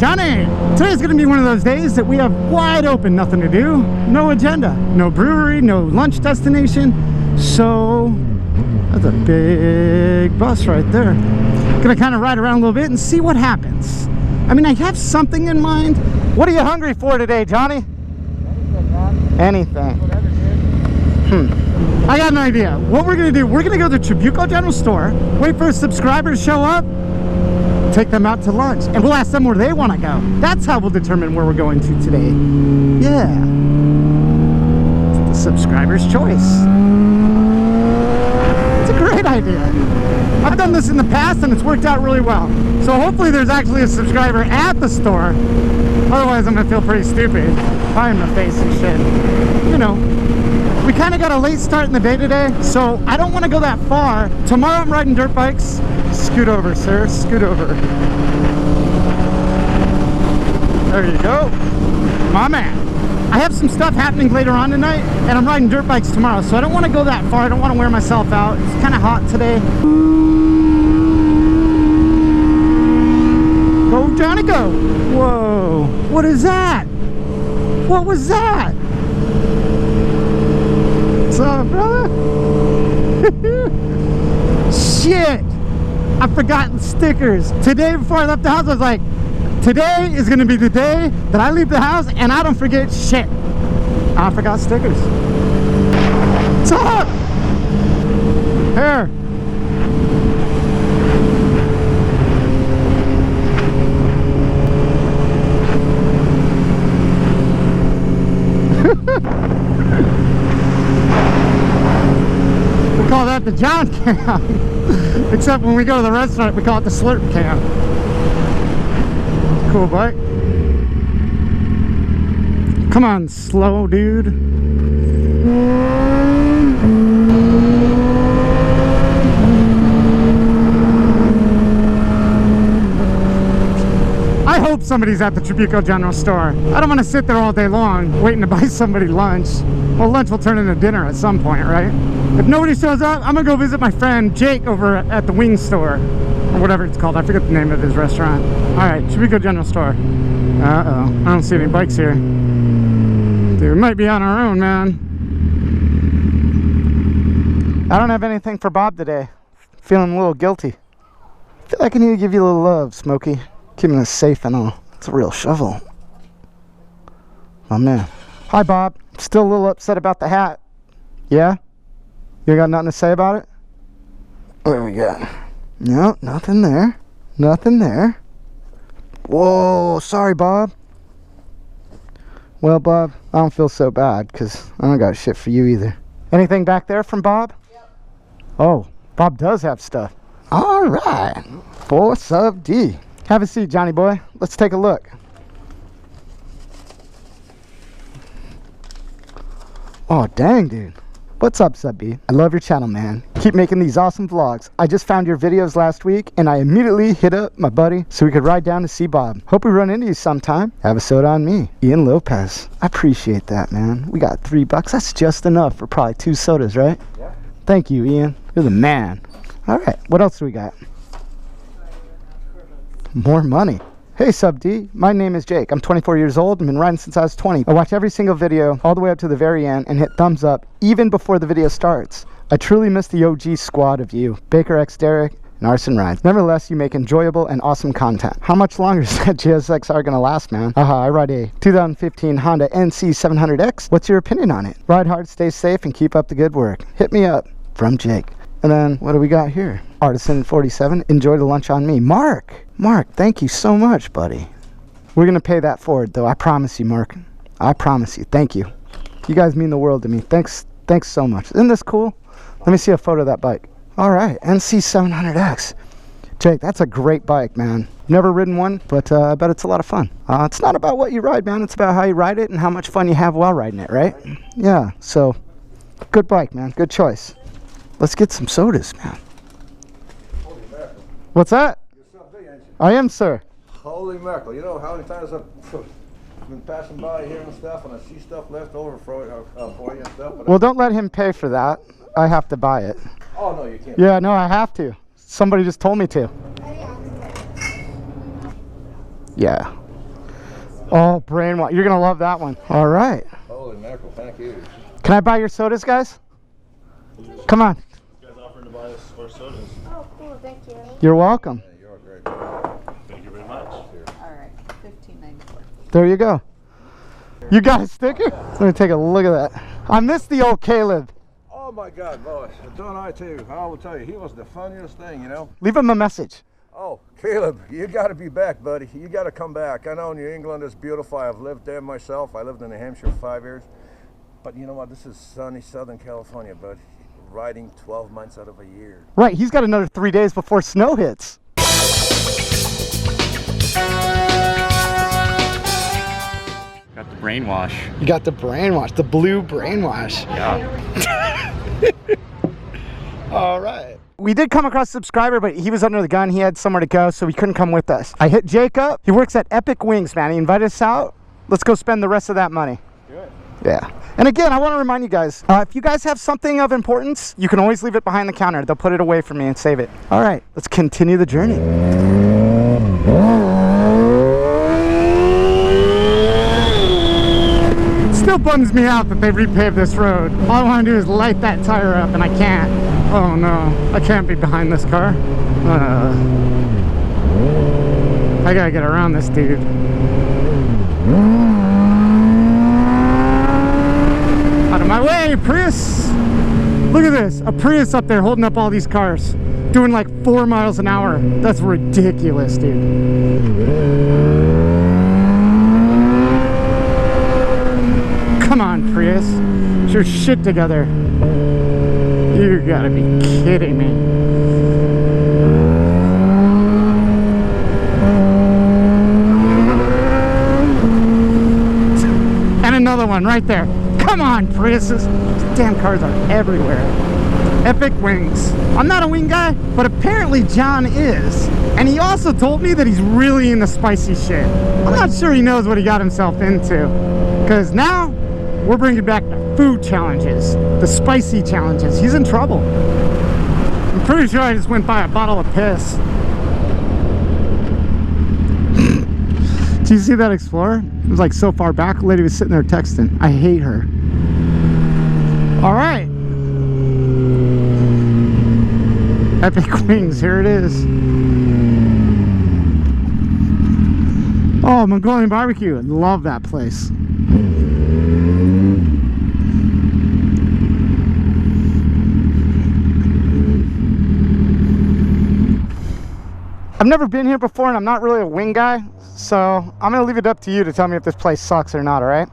Johnny! Today's gonna be one of those days that we have wide open, nothing to do, no agenda, no brewery, no lunch destination. So that's a big bus right there. Gonna kind of ride around a little bit and see what happens. I mean, I have something in mind. What are you hungry for today, Johnny? Anything. I got an idea. What we're gonna do, we're gonna go to the Trabuco General Store, wait for subscribers to show up, take them out to lunch, and we'll ask them where they want to go. That's how we'll determine where we're going to today. Yeah. It's the subscriber's choice. It's a great idea. I've done this in the past and it's worked out really well. So hopefully there's actually a subscriber at the store. Otherwise I'm gonna feel pretty stupid. Pie in the face and shit. You know, we kind of got a late start in the day today, so I don't want to go that far. Tomorrow I'm riding dirt bikes. Scoot over, sir. Scoot over. There you go. My man. I have some stuff happening later on tonight, and I'm riding dirt bikes tomorrow, so I don't want to go that far. I don't want to wear myself out. It's kind of hot today. Go, Johnny, go. Whoa. What is that? What was that? What's up, brother? Shit. I've forgotten stickers. Today, before I left the house, I was like, today is gonna be the day that I leave the house and I don't forget shit. I forgot stickers. What's up? Here. We call that the John Cam. Except when we go to the restaurant, we call it the Slurp Cam. Cool bike. Come on, slow dude. I hope somebody's at the Trabuco General Store. I don't want to sit there all day long waiting to buy somebody lunch. Well, lunch will turn into dinner at some point, right? If nobody shows up, I'm gonna go visit my friend Jake over at the wing store, or whatever it's called. I forget the name of his restaurant. All right, Trabuco General Store. Uh-oh, I don't see any bikes here. Dude, we might be on our own, man. I don't have anything for Bob today. Feeling a little guilty. I feel like I need to give you a little love, Smokey. Keeping us safe and all. It's a real shovel. Oh, man. Hi, Bob. Still a little upset about the hat. Yeah? You got nothing to say about it? What do we got? No, nothing there. Nothing there. Whoa, sorry, Bob. Well, Bob, I don't feel so bad because I don't got shit for you either. Anything back there from Bob? Yep. Oh, Bob does have stuff. All right. Force of D. Have a seat, Johnny boy. Let's take a look. Oh, dang, dude. What's up, Sub B? I love your channel, man. Keep making these awesome vlogs. I just found your videos last week, and I immediately hit up my buddy so we could ride down to see Bob. Hope we run into you sometime. Have a soda on me. Ian Lopez. I appreciate that, man. We got $3. That's just enough for probably 2 sodas, right? Yeah. Thank you, Ian. You're the man. All right. What else do we got? More money. Hey Sub D, my name is Jake. I'm 24 years old and been riding since I was 20. I watch every single video all the way up to the very end and hit thumbs up even before the video starts. I truly miss the OG squad of you, Baker X Derek and R.S.M rides. Nevertheless, you make enjoyable and awesome content. How much longer is that GSXR gonna last, man? I ride a 2015 Honda NC 700X. What's your opinion on it? Ride hard, stay safe, and keep up the good work. Hit me up. From Jake. And then, what do we got here? Artisan 47, enjoy the lunch on me. Mark, thank you so much, buddy. We're gonna pay that forward, though. I promise you, Mark. I promise you. Thank you. You guys mean the world to me. Thanks so much. Isn't this cool? Let me see a photo of that bike. All right, NC 700X. Jake, that's a great bike, man. Never ridden one, but I bet it's a lot of fun. It's not about what you ride, man. It's about how you ride it and how much fun you have while riding it, right? Yeah, so good bike, man. Good choice. Let's get some sodas, man. Holy mackerel. What's that? You're Sub B, ain't you? I am, sir. Holy mackerel. You know how many times I've been passing by here and stuff, and I see stuff left over for you and stuff. But well, don't let him pay for that. I have to buy it. Oh, no, you can't. Yeah, no, I have to. Somebody just told me to. Yeah. Oh, brainwash. You're going to love that one. All right. Holy mackerel, thank you. Can I buy your sodas, guys? Come on. You guys offering to buy us our sodas? Oh, cool. Thank you. You're welcome. Yeah, you're great. Thank you very much. All right. $15.94. There you go. You got a sticker? Let me take a look at that. I miss the old Caleb. Oh my God, boss. Don't I too? I will tell you, he was the funniest thing, you know. Leave him a message. Oh, Caleb, you got to be back, buddy. You got to come back. I know New England is beautiful. I've lived there myself. I lived in New Hampshire for 5 years. But you know what? This is sunny Southern California, bud. Riding 12 months out of a year. Right, he's got another 3 days before snow hits. Got the brainwash. You got the brainwash, the blue brainwash. Yeah. All right. We did come across a subscriber, but he was under the gun. He had somewhere to go, so he couldn't come with us. I hit Jake up. He works at Epic Wings, man. He invited us out. Let's go spend the rest of that money. Good. Yeah. And again, I want to remind you guys, if you guys have something of importance, you can always leave it behind the counter. They'll put it away from me and save it. All right, let's continue the journey. Still bums me out that they repaved this road. All I want to do is light that tire up, and I can't. Oh no, I can't be behind this car. I gotta get around this dude. Out of my way, Prius! Look at this, a Prius up there holding up all these cars, doing like 4 miles an hour. That's ridiculous, dude. Come on, Prius, get your shit together. You gotta be kidding me. And another one right there. Come on, Priuses. These damn cars are everywhere. Epic Wings. I'm not a wing guy, but apparently John is. And he also told me that he's really into spicy shit. I'm not sure he knows what he got himself into. Because now, we're bringing back the food challenges. The spicy challenges. He's in trouble. I'm pretty sure I just went by a bottle of piss. Did you see that Explorer? It was like so far back, the lady was sitting there texting. I hate her. All right. Epic Wings, here it is. Oh, Mongolian barbecue. I love that place. I've never been here before, and I'm not really a wing guy, so I'm gonna leave it up to you to tell me if this place sucks or not, all right?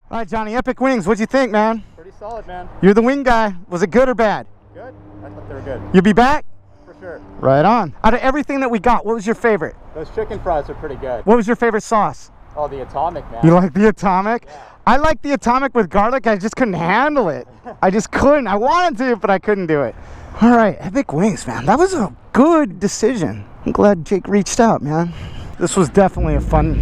All right, Johnny, Epic Wings, what'd you think, man? Pretty solid, man. You're the wing guy. Was it good or bad? Good. I thought they were good. You'll be back? For sure. Right on. Out of everything that we got, what was your favorite? Those chicken fries are pretty good. What was your favorite sauce? Oh, the Atomic, man. You like the Atomic? Yeah. I like the Atomic with garlic. I just couldn't handle it. I just couldn't. I wanted to, but I couldn't do it. All right, Epic Wings, man. That was a good decision. I'm glad Jake reached out, man. This was definitely a fun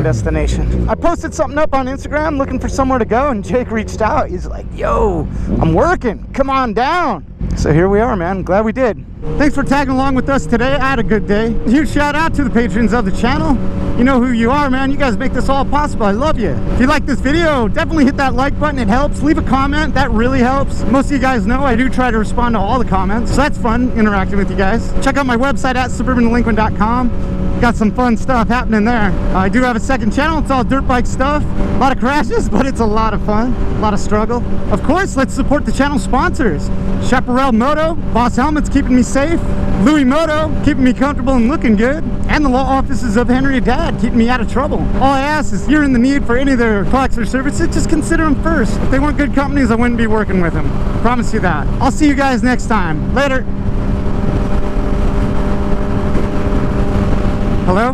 destination. I posted something up on Instagram looking for somewhere to go, and Jake reached out. He's like, yo, I'm working. Come on down. So here we are, man. Glad we did. Thanks for tagging along with us today. I had a good day. Huge shout out to the patrons of the channel. You know who you are, man. You guys make this all possible. I love you. If you like this video, definitely hit that like button. It helps. Leave a comment. That really helps. Most of you guys know I do try to respond to all the comments, so that's fun interacting with you guys. Check out my website at suburbandelinquent.com. Got some fun stuff happening there. I do have a second channel. It's all dirt bike stuff. A lot of crashes, but it's a lot of fun. A lot of struggle. Of course, let's support the channel sponsors. Chaparral Moto, Voss Helmets keeping me safe, LUIMOTO keeping me comfortable and looking good, and the law offices of Henry Haddad keeping me out of trouble. All I ask is if you're in the need for any of their products or services, just consider them first. If they weren't good companies, I wouldn't be working with them. Promise you that. I'll see you guys next time. Later. Hello?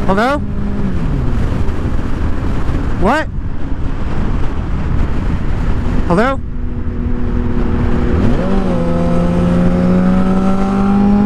Hello? What? Hello?